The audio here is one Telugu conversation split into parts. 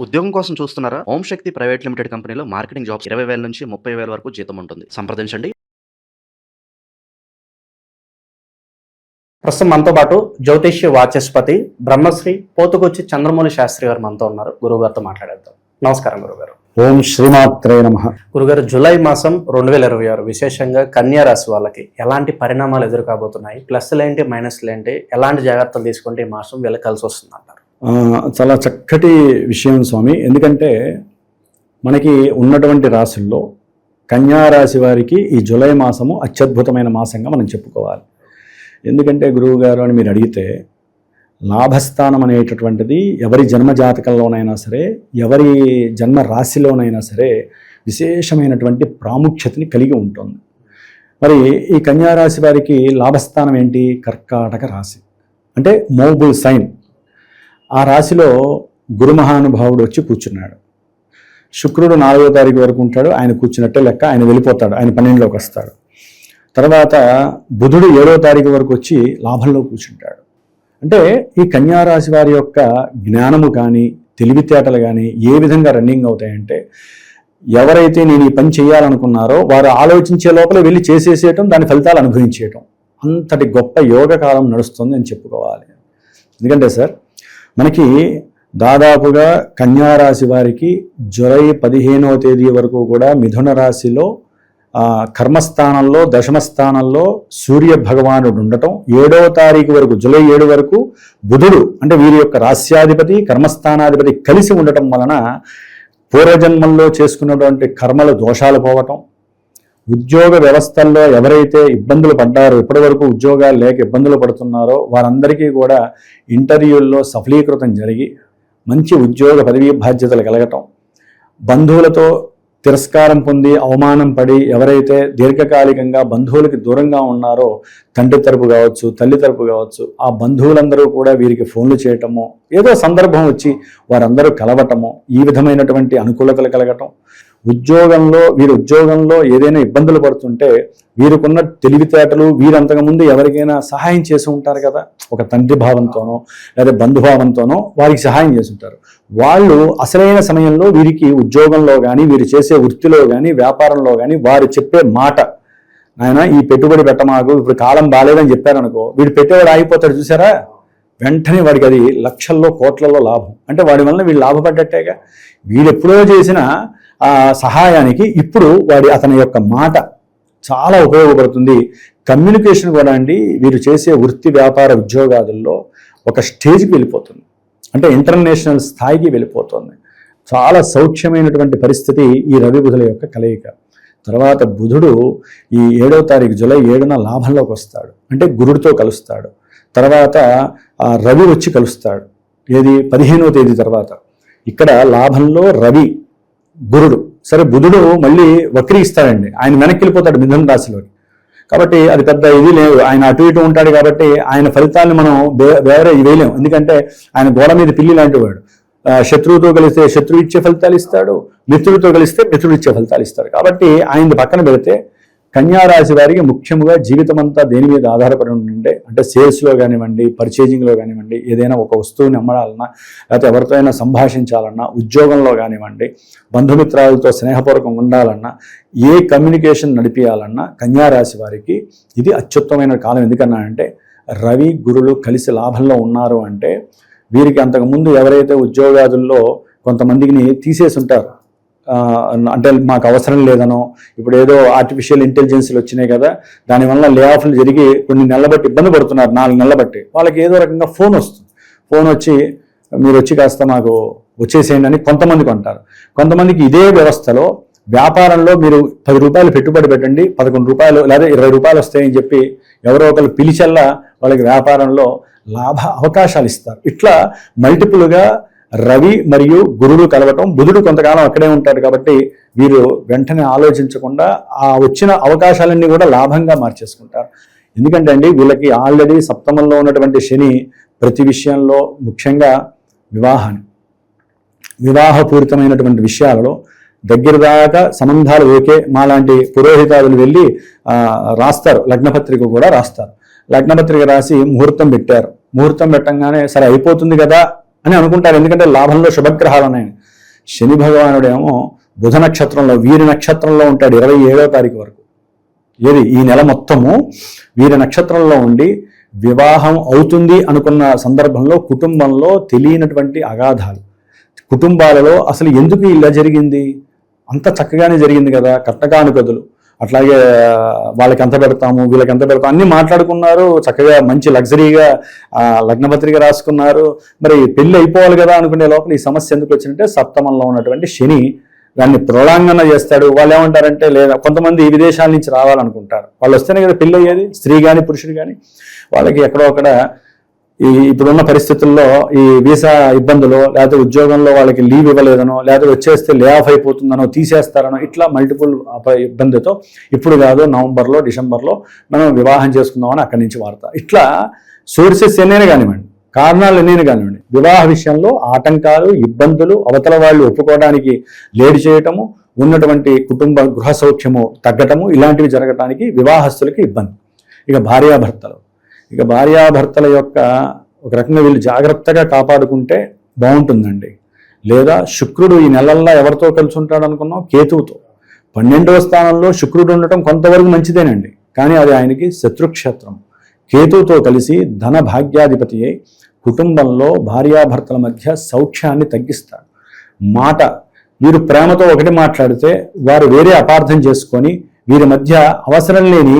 ఉద్యోగం కోసం చూస్తున్నారా? ఓం శక్తి ప్రైవేట్ లిమిటెడ్ కంపెనీలో మార్కెటింగ్ జాబ్స్ 20,000 నుంచి 30,000 వరకు జీతం ఉంటుంది. సంప్రదించండి. ప్రస్తుతం మనతో పాటు జ్యోతిష్య వాచస్పతి బ్రహ్మశ్రీ పోతుకొచ్చి చంద్రమౌళి శాస్త్రి గారు మనతో ఉన్నారు. గురుగారితో మాట్లాడేద్దాం. నమస్కారం గురుగారు. ఓం శ్రీమాత్రే నమః. గురుగారు, జూలై మాసం 2026 విశేషంగా కన్యా రాశి వాళ్ళకి ఎలాంటి పరిణామాలు ఎదురుకాబోతున్నాయి? ప్లస్లు ఏంటి, మైనస్లు ఏంటి, ఎలాంటి జాగ్రత్తలు తీసుకుంటే ఈ మాసం వీళ్ళకి కలిసి వస్తుంది అంటారు? చాలా చక్కటి విషయం స్వామి. ఎందుకంటే మనకి ఉన్నటువంటి రాశుల్లో కన్యా రాశి వారికి ఈ జూలై మాసము అత్యద్భుతమైన మాసంగా మనం చెప్పుకోవాలి. ఎందుకంటే గురువు గారు అని మీరు అడిగితే, లాభస్థానం అనేటటువంటిది ఎవరి జన్మ జాతకంలోనైనా సరే, ఎవరి జన్మ రాశిలోనైనా సరే విశేషమైనటువంటి ప్రాముఖ్యతని కలిగి ఉంటుంది. మరి ఈ కన్యా రాశి వారికి లాభస్థానం ఏంటి? కర్కాటక రాశి, అంటే మోబుల్ సైన్. ఆ రాశిలో గురు మహానుభావుడు వచ్చి కూర్చున్నాడు. శుక్రుడు 4వ తారీఖు వరకు ఉంటాడు, ఆయన కూర్చున్నట్టే లెక్క. ఆయన వెళ్ళిపోతాడు, ఆయన 12లోకి వస్తాడు. తర్వాత బుధుడు 7వ తారీఖు వరకు వచ్చి లాభంలో కూర్చుంటాడు. అంటే ఈ కన్యా రాశి వారి యొక్క జ్ఞానము కానీ తెలివితేటలు కానీ ఏ విధంగా రన్నింగ్ అవుతాయంటే, ఎవరైతే నేను ఈ పని చేయాలనుకున్నారో వారు ఆలోచించే లోపల వెళ్ళి చేసేసేయటం, దాని ఫలితాలు అనుభవించేయటం, అంతటి గొప్ప యోగ కాలం నడుస్తుంది అని చెప్పుకోవాలి. ఎందుకంటే సార్, మనకి దాదాపుగా కన్యా రాశి వారికి జూలై 15వ తేదీ వరకు కూడా మిథున రాశిలో కర్మస్థానంలో దశమ స్థానంలో సూర్య భగవానుడు ఉండటం, 7వ తారీఖు వరకు జూలై 7 వరకు బుధుడు అంటే వీరి యొక్క రాస్యాధిపతి కర్మస్థానాధిపతి కలిసి ఉండటం వలన పూర్వజన్మంలో చేసుకున్నటువంటి కర్మల దోషాలు పోవటం, ఉద్యోగ వ్యవస్థల్లో ఎవరైతే ఇబ్బందులు పడ్డారో, ఇప్పటి వరకు ఉద్యోగాలు లేక ఇబ్బందులు పడుతున్నారో వారందరికీ కూడా ఇంటర్వ్యూల్లో సఫలీకృతం జరిగి మంచి ఉద్యోగ పదవీ బాధ్యతలు కలగటం, బంధువులతో తిరస్కారం పొంది అవమానం పడి ఎవరైతే దీర్ఘకాలికంగా బంధువులకి దూరంగా ఉన్నారో, తండ్రి తరపు కావచ్చు తల్లి తరపు కావచ్చు, ఆ బంధువులందరూ కూడా వీరికి ఫోన్లు చేయటము, ఏదో సందర్భం వచ్చి వారందరూ కలవటము, ఈ విధమైనటువంటి అనుకూలతలు కలగటం, వీరు ఉద్యోగంలో ఏదైనా ఇబ్బందులు పడుతుంటే వీరికున్న తెలివితేటలు, వీరంతకుముందు ఎవరికైనా సహాయం చేసి ఉంటారు కదా, ఒక తండ్రి భావంతోనో లేదా బంధుభావంతోనో వారికి సహాయం చేసి ఉంటారు. వాళ్ళు అసలైన సమయంలో వీరికి ఉద్యోగంలో కానీ వీరు చేసే వృత్తిలో కానీ వ్యాపారంలో కానీ వారు చెప్పే మాట, ఆయన ఈ పెట్టుబడి పెట్టమాకు, ఇప్పుడు కాలం బాలేదని చెప్పారనుకో, వీడు పెట్టేవాడు ఆగిపోతాడు చూసారా, వెంటనే వాడికి అది లక్షల్లో కోట్లలో లాభం. అంటే వాడి వలన వీళ్ళు లాభపడ్డట్టేగా. వీడెప్పుడో చేసిన ఆ సహాయానికి ఇప్పుడు అతని యొక్క మాట చాలా ఉపయోగపడుతుంది. కమ్యూనికేషన్ కూడా అండి వీరు చేసే వృత్తి వ్యాపార ఉద్యోగాదుల్లో ఒక స్టేజ్కి వెళ్ళిపోతుంది, అంటే ఇంటర్నేషనల్ స్థాయికి వెళ్ళిపోతుంది. చాలా సౌఖ్యమైనటువంటి పరిస్థితి ఈ రవి బుధుల యొక్క కలయిక. తర్వాత బుధుడు ఈ 7వ తారీఖు జూలై 7న లాభంలోకి వస్తాడు, అంటే గురుడితో కలుస్తాడు. తర్వాత రవి వచ్చి కలుస్తాడు, ఏది 15వ తేదీ తర్వాత. ఇక్కడ లాభంలో రవి గురుడు. సరే, బుధుడు మళ్ళీ వక్రీస్తాడండి, ఆయన వెనక్కి వెళ్ళిపోతాడు మిథున రాశిలోకి. కాబట్టి అది పెద్ద ఇది లేదు, ఆయన అటు ఇటు ఉంటాడు కాబట్టి ఆయన ఫలితాలను మనం వేరే వేయలేం. ఎందుకంటే ఆయన గోడ మీద పిల్లి లాంటి వాడు. శత్రువుతో కలిస్తే శత్రువు ఇచ్చే ఫలితాలు ఇస్తాడు, మిత్రుడితో కలిస్తే మిత్రుడు ఇచ్చే ఫలితాలు ఇస్తాడు. కాబట్టి ఆయన పక్కన పెడితే కన్యా రాశి వారికి ముఖ్యంగా జీవితం అంతా దేని మీద ఆధారపడి ఉంటే, అంటే సేల్స్లో కానివ్వండి, పర్చేజింగ్లో కానివ్వండి, ఏదైనా ఒక వస్తువుని అమ్మడాలన్నా లేకపోతే ఎవరితో అయినా సంభాషించాలన్నా, ఉద్యోగంలో కానివ్వండి, బంధుమిత్రాలతో స్నేహపూర్వకంగా ఉండాలన్నా, ఏ కమ్యూనికేషన్ నడిపించాలన్నా కన్యా రాశి వారికి ఇది అత్యుత్తమైన కాలం. ఎందుకన్నా అంటే రవి గురులు కలిసి లాభంలో ఉన్నారు అంటే వీరికి అంతకుముందు ఎవరైతే ఉద్యోగాదుల్లో కొంతమందిని తీసేసి ఉంటారు, అంటే మాకు అవసరం లేదనో, ఇప్పుడు ఏదో ఆర్టిఫిషియల్ ఇంటెలిజెన్స్లు వచ్చినాయి కదా, దానివల్ల లే ఆఫ్లు జరిగి కొన్ని నెలల బట్టి ఇబ్బంది పడుతున్నారు, 4 నెలల బట్టి. వాళ్ళకి ఏదో రకంగా ఫోన్ వస్తుంది, ఫోన్ వచ్చి మీరు వచ్చి కాస్త మాకు వచ్చేసేయండి అని కొంతమందికి అంటారు. కొంతమందికి ఇదే వ్యవస్థలో వ్యాపారంలో మీరు 10 రూపాయలు పెట్టుబడి పెట్టండి, 11 రూపాయలు లేదా 20 రూపాయలు వస్తాయని చెప్పి ఎవరో ఒకరు పిలిచల్లా వాళ్ళకి వ్యాపారంలో లాభ అవకాశాలు ఇస్తారు. ఇట్లా మల్టిపుల్గా రవి మరియు గురుడు కలవటం, బుధుడు కొంతకాలం అక్కడే ఉంటాడు కాబట్టి వీరు వెంటనే ఆలోచించకుండా ఆ వచ్చిన అవకాశాలన్నీ కూడా లాభంగా మార్చేసుకుంటారు. ఎందుకంటే అండి వీళ్ళకి ఆల్రెడీ సప్తమంలో ఉన్నటువంటి శని ప్రతి విషయంలో, ముఖ్యంగా వివాహపూరితమైనటువంటి విషయాలలో దగ్గర దాకా సంబంధాలు ఓకే, మాలాంటి పురోహితాదులు వెళ్ళి రాస్తారు, లగ్నపత్రిక కూడా రాస్తారు. లగ్నపత్రిక రాసి ముహూర్తం పెట్టారు, ముహూర్తం పెట్టంగానే సరే అయిపోతుంది కదా అని అనుకుంటారు, ఎందుకంటే లాభంలో శుభగ్రహాలు ఉన్నాయి. శని భగవానుడేమో బుధ నక్షత్రంలో వీరి నక్షత్రంలో ఉంటాడు 27వ తారీఖు వరకు. ఏది ఈ నెల మొత్తము వీరి నక్షత్రంలో ఉండి వివాహం అవుతుంది అనుకున్న సందర్భంలో కుటుంబంలో తెలియనటువంటి అగాధాలు, కుటుంబాలలో అసలు ఎందుకు ఇలా జరిగింది, అంత చక్కగానే జరిగింది కదా, కట్నకానుకదులు, అట్లాగే వాళ్ళకి ఎంత పెడతాము వీళ్ళకి ఎంత పెడతాము అన్నీ మాట్లాడుకున్నారు, చక్కగా మంచి లగ్జరీగా లగ్నపత్రిక రాసుకున్నారు. మరి పెళ్ళి అయిపోవాలి కదా అనుకునే లోపల ఈ సమస్య ఎందుకు వచ్చిందంటే సప్తమంలో ఉన్నటువంటి శని దాన్ని ప్రొలాంగన చేస్తాడు. వాళ్ళు ఏమంటారంటే లేదా కొంతమంది విదేశాల నుంచి రావాలనుకుంటారు, వాళ్ళు వస్తేనే కదా పెళ్ళి అయ్యేది, స్త్రీ కానీ పురుషుడు కానీ. వాళ్ళకి ఎక్కడో అక్కడ ఈ ఇప్పుడున్న పరిస్థితుల్లో ఈ వీసా ఇబ్బందులు, లేకపోతే ఉద్యోగంలో వాళ్ళకి లీవ్ ఇవ్వలేదనో, లేకపోతే వచ్చేస్తే లే ఆఫ్ అయిపోతుందనో, తీసేస్తారనో, ఇట్లా మల్టిపుల్ ఇబ్బందితో ఇప్పుడు కాదు నవంబర్లో డిసెంబర్లో మనం వివాహం చేసుకుందామని అక్కడి నుంచి వాడతాం. ఇట్లా సోర్సెస్ ఎన్నైనా కానివ్వండి, కారణాలు ఎన్నైనా కానివ్వండి, వివాహ విషయంలో ఆటంకాలు, ఇబ్బందులు, అవతల వాళ్ళు ఒప్పుకోవడానికి లేట్ చేయటము, ఉన్నటువంటి కుటుంబ గృహ సౌఖ్యము తగ్గటము, ఇలాంటివి జరగటానికి వివాహస్తులకి ఇబ్బంది. ఇక భార్యాభర్తల యొక్క ఒక రకంగా వీళ్ళు జాగ్రత్తగా కాపాడుకుంటే బాగుంటుందండి. లేదా శుక్రుడు ఈ నెలల్లో ఎవరితో కలిసి ఉంటాడు అనుకున్నాం, కేతువుతో. 12వ స్థానంలో శుక్రుడు ఉండటం కొంతవరకు మంచిదేనండి, కానీ అది ఆయనకి శత్రుక్షేత్రం. కేతువుతో కలిసి ధన భాగ్యాధిపతి అయి కుటుంబంలో భార్యాభర్తల మధ్య సౌఖ్యాన్ని తగ్గిస్తాడు. మాట వీరు ప్రేమతో ఒకటి మాట్లాడితే వారు వేరే అపార్థం చేసుకొని వీరి మధ్య అవసరం లేని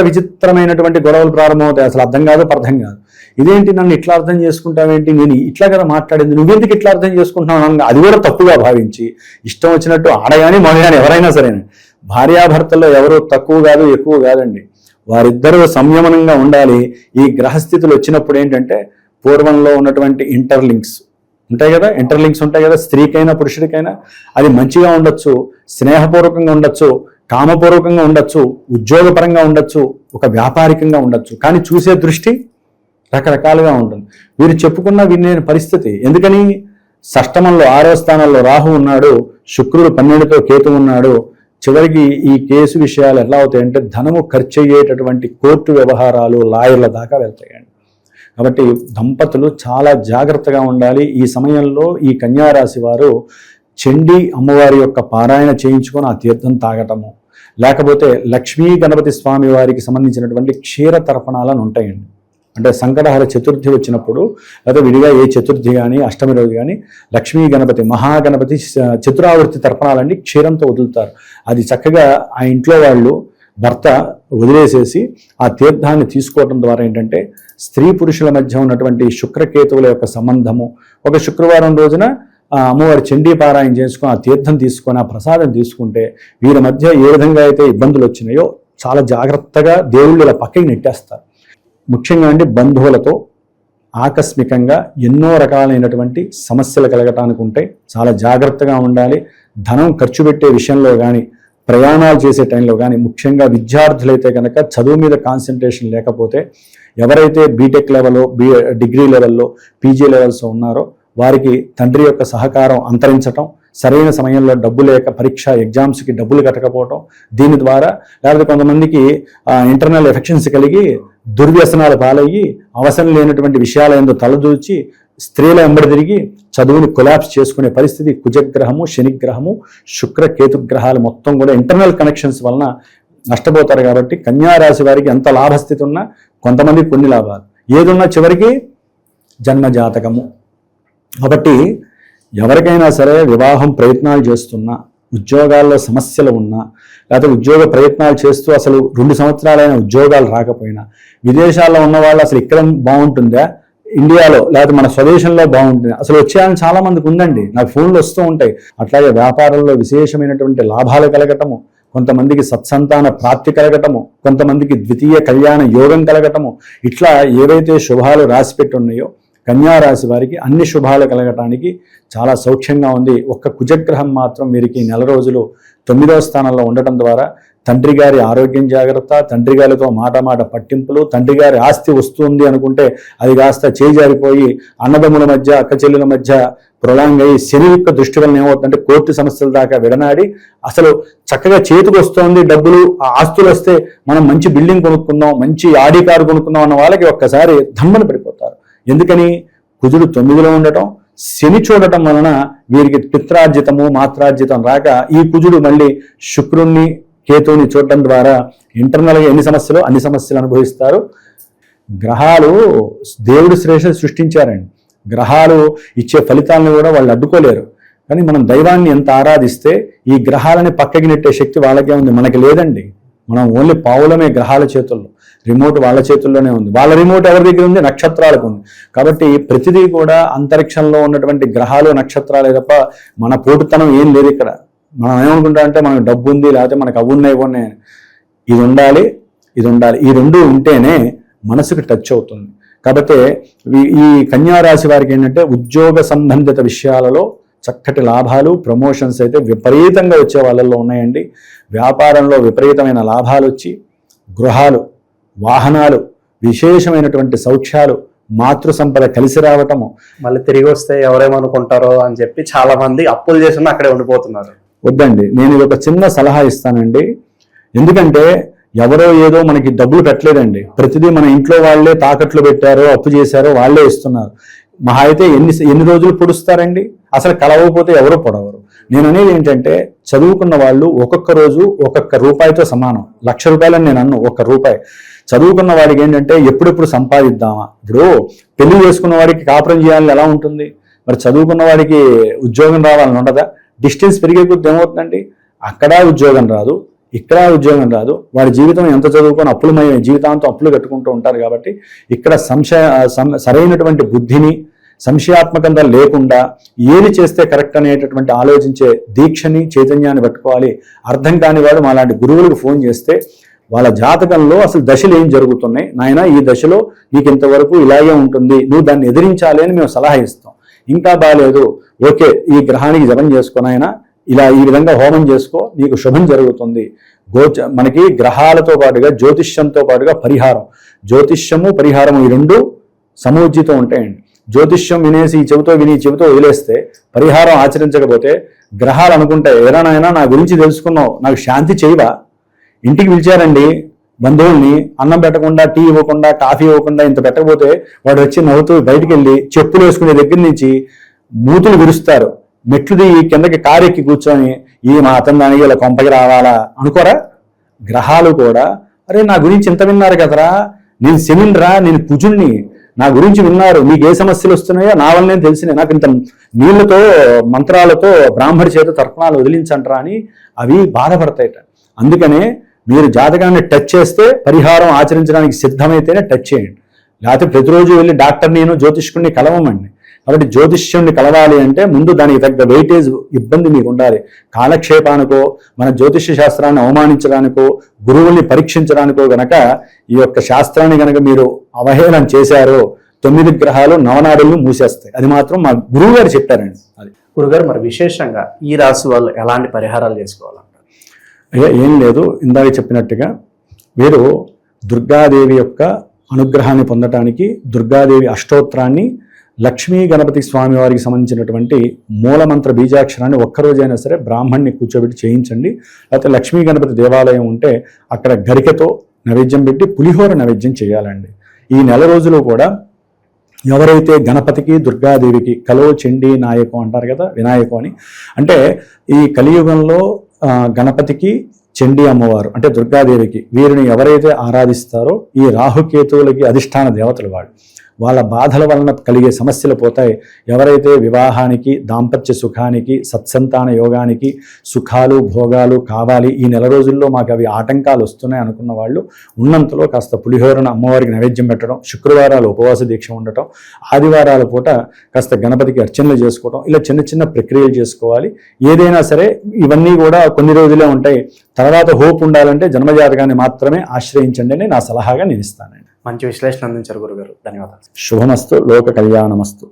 విచిత్రమైనటువంటి గొడవలు ప్రారంభమవుతాయి. అసలు అర్థం కాదు, అర్థం కాదు. ఇదేంటి నన్ను ఇట్లా అర్థం చేసుకుంటావేంటి, నేను ఇట్లా కదా మాట్లాడింది, నువ్వెందుకు ఇట్లా అర్థం చేసుకుంటున్నావు, అది కూడా తప్పుగా భావించి ఇష్టం వచ్చినట్టు ఆడగాని మగగాని ఎవరైనా సరే భార్యాభర్తల్లో ఎవరు తక్కువ కాదు ఎక్కువ కాదండి, వారిద్దరూ సంయమనంగా ఉండాలి. ఈ గ్రహస్థితులు వచ్చినప్పుడు ఏంటంటే పూర్వంలో ఉన్నటువంటి ఇంటర్లింక్స్ ఉంటాయి కదా, స్త్రీకైనా పురుషుడికైనా అది మంచిగా ఉండొచ్చు, స్నేహపూర్వకంగా ఉండొచ్చు, కామపూర్వకంగా ఉండొచ్చు, ఉద్యోగపరంగా ఉండొచ్చు, ఒక వ్యాపారికంగా ఉండొచ్చు, కానీ చూసే దృష్టి రకరకాలుగా ఉంటుంది. వీరు చెప్పుకున్న వినే పరిస్థితి. ఎందుకని షష్టమంలో 6వ స్థానంలో రాహు ఉన్నాడు, శుక్రుడు 12తో కేతు ఉన్నాడు. చివరికి ఈ కేసు విషయాలు ఎలా అవుతాయంటే ధనము ఖర్చు అయ్యేటటువంటి కోర్టు వ్యవహారాలు, లాయర్ల దాకా వెళ్తాయండి. కాబట్టి దంపతులు చాలా జాగ్రత్తగా ఉండాలి. ఈ సమయంలో ఈ కన్యారాశి వారు చండీ అమ్మవారి యొక్క పారాయణ చేయించుకొని ఆ తీర్థం తాగటము, లేకపోతే లక్ష్మీ గణపతి స్వామి వారికి సంబంధించినటువంటి క్షీర తర్పణాలను ఉంటాయండి. అంటే సంకటహర చతుర్థి వచ్చినప్పుడు, లేదా విడిగా ఏ చతుర్థి కానీ అష్టమి రోజు కానీ లక్ష్మీ గణపతి మహాగణపతి చతురావృత్తి తర్పణాలన్నీ క్షీరంతో వదులుతారు. అది చక్కగా ఆ ఇంట్లో వాళ్ళు భర్త వదిలేసేసి ఆ తీర్థాన్ని తీసుకోవడం ద్వారా ఏంటంటే స్త్రీ పురుషుల మధ్య ఉన్నటువంటి శుక్రకేతువుల యొక్క సంబంధము, ఒక శుక్రవారం రోజున అమ్మవారి చండీ పారాయణ చేసుకొని ఆ తీర్థం తీసుకొని ఆ ప్రసాదం తీసుకుంటే వీరి మధ్య ఏ విధంగా అయితే ఇబ్బందులు వచ్చినాయో చాలా జాగ్రత్తగా దేవుళ్ళు ఇలా పక్కకి నెట్టేస్తారు. ముఖ్యంగా బంధువులతో ఆకస్మికంగా ఎన్నో రకాలైనటువంటి సమస్యలు కలగటానికి ఉంటాయి. చాలా జాగ్రత్తగా ఉండాలి. ధనం ఖర్చు పెట్టే విషయంలో కానీ, ప్రయాణాలు చేసే టైంలో కానీ, ముఖ్యంగా విద్యార్థులైతే కనుక చదువు మీద కాన్సన్ట్రేషన్ లేకపోతే, ఎవరైతే బీటెక్ లెవెల్లో డిగ్రీ లెవెల్లో పీజీ లెవెల్స్ ఉన్నారో వారికి తండ్రి యొక్క సహకారం అంతరించటం, సరైన సమయంలో డబ్బు లేక పరీక్ష ఎగ్జామ్స్కి డబ్బులు కట్టకపోవటం, దీని ద్వారా లేకపోతే కొంతమందికి ఇంటర్నల్ ఎఫెక్షన్స్ కలిగి దుర్వ్యసనాలు పాలయ్యి అవసరం లేనటువంటి విషయాల యందు తలదూచి స్త్రీల వెంబడి తిరిగి చదువుని కొలాప్స్ చేసుకునే పరిస్థితి కుజగ్రహము, శనిగ్రహము, శుక్ర కేతుగ్రహాలు మొత్తం కూడా ఇంటర్నల్ కనెక్షన్స్ వలన నష్టపోతారు. కాబట్టి కన్యారాశి వారికి ఎంత లాభస్థితి ఉన్నా కొంతమందికి కొన్ని లాభాలు, ఏదున్నా చివరికి జన్మజాతకము. కాబట్టి ఎవరికైనా సరే వివాహం ప్రయత్నాలు చేస్తున్నా, ఉద్యోగాల్లో సమస్యలు ఉన్నా, లేకపోతే ఉద్యోగ ప్రయత్నాలు చేస్తూ అసలు 2 సంవత్సరాలైన ఉద్యోగాలు రాకపోయినా, విదేశాల్లో ఉన్న వాళ్ళు అసలు ఇక్కడ బాగుంటుందా, ఇండియాలో లేకపోతే మన స్వదేశంలో బాగుంటుందా, అసలు వచ్చేయాలని చాలా మందికి ఉందండి. నాకు ఫోన్లు వస్తూ ఉంటాయి. అట్లాగే వ్యాపారంలో విశేషమైనటువంటి లాభాలు కలగటము, కొంతమందికి సత్సంతాన ప్రాప్తి కలగటము, కొంతమందికి ద్వితీయ కళ్యాణ యోగం కలగటము, ఇట్లా ఏవైతే శుభాలు రాసిపెట్టి ఉన్నాయో కన్యారాశి వారికి అన్ని శుభాలు కలగటానికి చాలా సౌఖ్యంగా ఉంది. ఒక్క కుజగ్రహం మాత్రం వీరికి నెల రోజులు 9వ స్థానంలో ఉండటం ద్వారా తండ్రి గారి ఆరోగ్యం జాగ్రత్త, తండ్రి గారితో మాట పట్టింపులు, తండ్రి గారి ఆస్తి వస్తుంది అనుకుంటే అది కాస్త చేజారిపోయి అన్నదమ్ముల మధ్య అక్క చెల్లెల మధ్య ప్రొలాంగ్ అయ్యి శని యొక్క దృష్టి వలన ఏమవుతుందంటే కోర్టు సమస్యల దాకా విడనాడి అసలు చక్కగా చేతికి వస్తుంది డబ్బులు, ఆస్తులు వస్తే మనం మంచి బిల్డింగ్ కొనుక్కుందాం, మంచి ఆడి కారు కొనుక్కుందాం అన్న వాళ్ళకి ఒక్కసారి ధమ్మని పడిపోతారు. ఎందుకని కుజుడు 9లో ఉండటం, శని చూడటం వలన వీరికి పిత్రార్జితము మాత్రార్జితం రాక ఈ కుజుడు మళ్ళీ శుక్రుణ్ణి కేతువుని చూడటం ద్వారా ఇంటర్నల్గా ఎన్ని సమస్యలు అన్ని సమస్యలు అనుభవిస్తారు. గ్రహాలు దేవుడు సృష్టించారండి. గ్రహాలు ఇచ్చే ఫలితాలను కూడా వాళ్ళు అడ్డుకోలేరు. కానీ మనం దైవాన్ని ఎంత ఆరాధిస్తే ఈ గ్రహాలని పక్కకి నెట్టే శక్తి వాళ్ళకే ఉంది, మనకి లేదండి. మనం ఓన్లీ పావులమే గ్రహాల చేతుల్లో, రిమోట్ వాళ్ళ చేతుల్లోనే ఉంది. వాళ్ళ రిమోట్ ఎవరి దగ్గర ఉంది? నక్షత్రాలకు ఉంది. కాబట్టి ప్రతిదీ కూడా అంతరిక్షంలో ఉన్నటువంటి గ్రహాలు నక్షత్రాలే తప్ప మన పోటుతనం ఏం లేదు ఇక్కడ. మనం ఏమనుకుంటా అంటే మనకు డబ్బు ఉంది, లేకపోతే మనకు అవి ఉన్నాయి, ఇది ఉండాలి, ఇది ఉండాలి. ఈ రెండు ఉంటేనే మనసుకు టచ్ అవుతుంది. కాబట్టి ఈ కన్యా రాశి వారికి ఏంటంటే ఉద్యోగ సంబంధిత విషయాలలో చక్కటి లాభాలు, ప్రమోషన్స్ అయితే విపరీతంగా వచ్చే వాళ్ళల్లో ఉన్నాయండి. వ్యాపారంలో విపరీతమైన లాభాలు వచ్చి గృహాలు, వాహనాలు, విశేషమైనటువంటి సౌఖ్యాలు, మాతృ సంపద కలిసి రావటము. మళ్ళీ తిరిగి వస్తే ఎవరేమనుకుంటారో అని చెప్పి చాలా మంది అప్పులు చేసిన అక్కడే ఉండిపోతున్నారు. వద్దండి, నేను ఇది ఒక చిన్న సలహా ఇస్తానండి. ఎందుకంటే ఎవరో ఏదో మనకి డబ్బులు పెట్టలేదండి. ప్రతిదీ మన ఇంట్లో వాళ్ళే తాకట్లు పెట్టారో అప్పు చేశారో వాళ్ళే ఇస్తున్నారు. మహా అయితే ఎన్ని రోజులు పొడుస్తారండి? అసలు కలవకపోతే ఎవరు పొడవరు. నేను అనేది ఏంటంటే చదువుకున్న వాళ్ళు ఒక్కొక్క రోజు ఒక్కొక్క రూపాయితో సమానం. 1,00,000 రూపాయలని నేను అన్ను, ఒక్క రూపాయి. చదువుకున్న వాడికి ఏంటంటే ఎప్పుడెప్పుడు సంపాదిద్దామా. ఇప్పుడు పెళ్లి చేసుకున్న వాడికి కాపురం చేయాలని ఎలా ఉంటుంది? మరి చదువుకున్న వాడికి ఉద్యోగం రావాలని ఉండదా? డిస్టెన్స్ పెరిగే కొద్ది ఏమవుతుందండి? అక్కడ ఉద్యోగం రాదు, ఇక్కడ ఉద్యోగం రాదు. వాడి జీవితం ఎంత చదువుకొని అప్పులమై జీవితాంతం అప్పులు కట్టుకుంటూ ఉంటారు. కాబట్టి ఇక్కడ సరైనటువంటి బుద్ధిని, సంశయాత్మకంగా లేకుండా ఏది చేస్తే కరెక్ట్ అనేటటువంటి ఆలోచించే దీక్షని, చైతన్యాన్ని పట్టుకోవాలి. అర్థం కాని వాడు మాలాంటి గురువులకు ఫోన్ చేస్తే వాళ్ళ జాతకంలో అసలు దశలు ఏం జరుగుతున్నాయి, నాయన ఈ దశలో నీకు ఇంతవరకు ఇలాగే ఉంటుంది, నువ్వు దాన్ని ఎదిరించాలి అని మేము సలహా ఇస్తాం. ఇంకా బాగాలేదు, ఓకే ఈ గ్రహానికి జపం చేసుకున్నాయన, ఇలా ఈ విధంగా హోమం చేసుకో, నీకు శుభం జరుగుతుంది. మనకి గ్రహాలతో పాటుగా జ్యోతిష్యంతో పాటుగా పరిహారం, జ్యోతిష్యము పరిహారము ఈ రెండు సమోజ్జితం ఉంటాయండి. జ్యోతిష్యం వినేసి ఈ చెవితో విని చెవితో వదిలేస్తే, పరిహారం ఆచరించకపోతే గ్రహాలు అనుకుంటాయి, ఏరానైనా నా గురించి తెలుసుకున్నావు, నాకు శాంతి చేయవా? ఇంటికి పిలిచారండి బంధువుల్ని, అన్నం పెట్టకుండా, టీ ఇవ్వకుండా, కాఫీ ఇవ్వకుండా ఇంత పెట్టకపోతే వాడు వచ్చి నవ్వుతూ బయటికి వెళ్ళి చెప్పులు వేసుకునే దగ్గర నుంచి మూతులు విరుస్తారు. మెట్లు దిగి కిందకి కారెక్కి కూర్చొని ఈ మా అతను దానికి ఇలా కొంపకి రావాలా అనుకోరా? గ్రహాలు కూడా అరే నా గురించి ఇంత విన్నారు కదరా, నేను శనిరా, నేను కుజుణ్ణి, నా గురించి విన్నారు, మీకు ఏ సమస్యలు వస్తున్నాయో నా వల్లనే తెలిసినాయి, నాకు ఇంత నీళ్లతో మంత్రాలతో బ్రాహ్మడి చేత తర్పణాలు వదిలించంటారా అని అవి బాధపడతాయట. అందుకనే మీరు జాతకాన్ని టచ్ చేస్తే పరిహారం ఆచరించడానికి సిద్ధమైతేనే టచ్ చేయండి. లేకపోతే ప్రతిరోజు వెళ్ళి డాక్టర్ నేను జ్యోతిష్కుడిని కలవమండి. కాబట్టి జ్యోతిష్యుడిని కలవాలి అంటే ముందు దానికి తగ్గ వెయిటేజ్ ఇబ్బంది మీకు ఉండాలి. కాలక్షేపానికో, మన జ్యోతిష్య శాస్త్రాన్ని అవమానించడానికో, గురువుల్ని పరీక్షించడానికో గనక ఈ యొక్క శాస్త్రాన్ని గనక మీరు అవహేళన చేశారో 9 గ్రహాలు నవనాడులను మూసేస్తాయి. అది మాత్రం మా గురువు గారు చెప్పారండి. అది గురుగారు, మరి విశేషంగా ఈ రాశి వాళ్ళు ఎలాంటి పరిహారాలు చేసుకోవాలంటారు? అయ్యా ఏం లేదు, ఇందాక చెప్పినట్టుగా వీరు దుర్గాదేవి యొక్క అనుగ్రహాన్ని పొందటానికి దుర్గాదేవి అష్టోత్తరాన్ని, లక్ష్మీ గణపతి స్వామి వారికి సంబంధించినటువంటి మూలమంత్ర బీజాక్షరాన్ని ఒక్కరోజైనా సరే బ్రాహ్మణ్ణి కూర్చోబెట్టి చేయించండి. లేకపోతే లక్ష్మీ గణపతి దేవాలయం ఉంటే అక్కడ గరికతో నైవేద్యం పెట్టి పులిహోర నైవేద్యం చేయాలండి. ఈ నెల రోజులు కూడా ఎవరైతే గణపతికి, దుర్గాదేవికి కలో చండీ నాయకం అంటారు కదా, వినాయకం అని, అంటే ఈ కలియుగంలో గణపతికి, చండీ అమ్మవారు అంటే దుర్గాదేవికి, వీరిని ఎవరైతే ఆరాధిస్తారో ఈ రాహుకేతువులకి అధిష్టాన దేవతలు వాళ్ళ బాధల వలన కలిగే సమస్యలు పోతాయి. ఎవరైతే వివాహానికి, దాంపత్య సుఖానికి, సత్సంతాన యోగానికి, సుఖాలు భోగాలు కావాలి, ఈ నెల రోజుల్లో మాకు అవి ఆటంకాలు వస్తున్నాయి అనుకున్న వాళ్ళు ఉన్నంతలో కాస్త పులిహోరను అమ్మవారికి నైవేద్యం పెట్టడం, శుక్రవారాలు ఉపవాస దీక్ష ఉండటం, ఆదివారాల పూట కాస్త గణపతికి అర్చనలు చేసుకోవడం, ఇలా చిన్న చిన్న ప్రక్రియలు చేసుకోవాలి. ఏదైనా సరే ఇవన్నీ కూడా కొన్ని రోజులే ఉంటాయి. తర్వాత హోప్ ఉండాలంటే జన్మజాతకాన్ని మాత్రమే ఆశ్రయించండి అని నా సలహాగా నేను ఇస్తానండి. మంచి విశ్లేషణ అందించారు గురుగారు, ధన్యవాదాలు. శుభమస్తు, లోక కళ్యాణమస్తు.